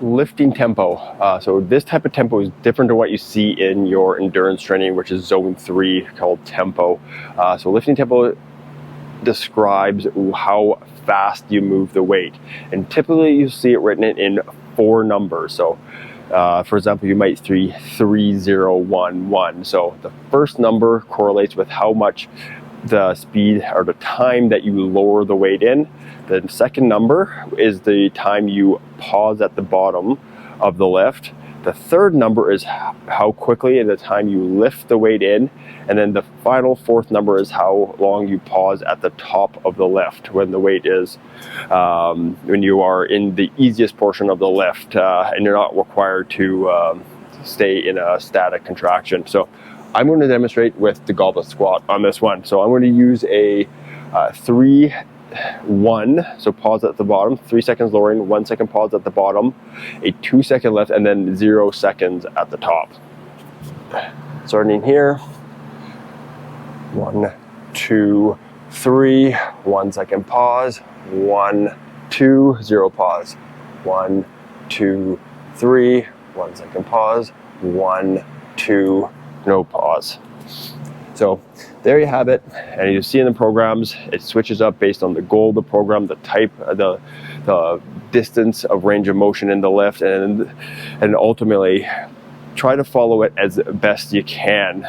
Lifting tempo. So this type of tempo is different to what you see in your endurance training, which is zone 3 called tempo. So lifting tempo describes how fast you move the weight, and typically you see it written in 4 numbers. So for example, you might 3-0-1-1. So the first number correlates with how much the speed or the time that you lower the weight in. The second number is the time you pause at the bottom of the lift. The third number is how quickly and the time you lift the weight in. And then the final 4th number is how long you pause at the top of the lift when the weight is, when you are in the easiest portion of the lift and you're not required to stay in a static contraction. So I'm going to demonstrate with the goblet squat on this one. So I'm going to use a 3-1, so pause at the bottom, 3 seconds lowering, 1 second pause at the bottom, a 2-second lift, and then 0 seconds at the top. Starting here, 1, 2, 3, 1 second pause, 1, 2, 0 pause, 1, 2, 3, 1 second pause, 1, 2, no pause. So there you have it, and you see in the programs it switches up based on the goal of the program, the type, the distance of range of motion in the lift, and ultimately try to follow it as best you can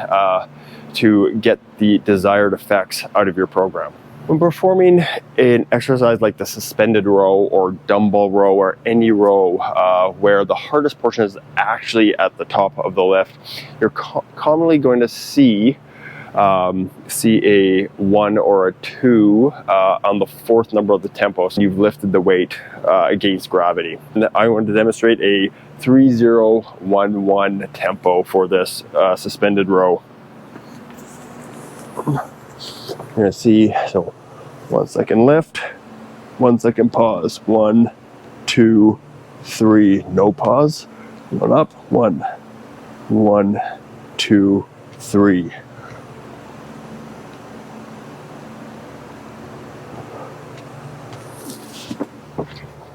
to get the desired effects out of your program. When performing an exercise like the suspended row or dumbbell row or any row where the hardest portion is actually at the top of the lift, you're commonly going to see a 1 or a 2 on the 4th number of the tempo. So you've lifted the weight against gravity. And I want to demonstrate a 3-0-1-1 tempo for this suspended row. You're going to see, so 1 second lift, 1 second pause, 1, 2, 3, no pause, 1 up, 1, 1, 2, 3.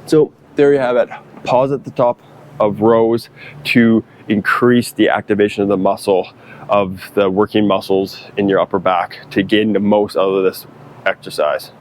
So there you have it. Pause at the top of rows to increase the activation of the muscle, of the working muscles in your upper back to gain the most out of this exercise.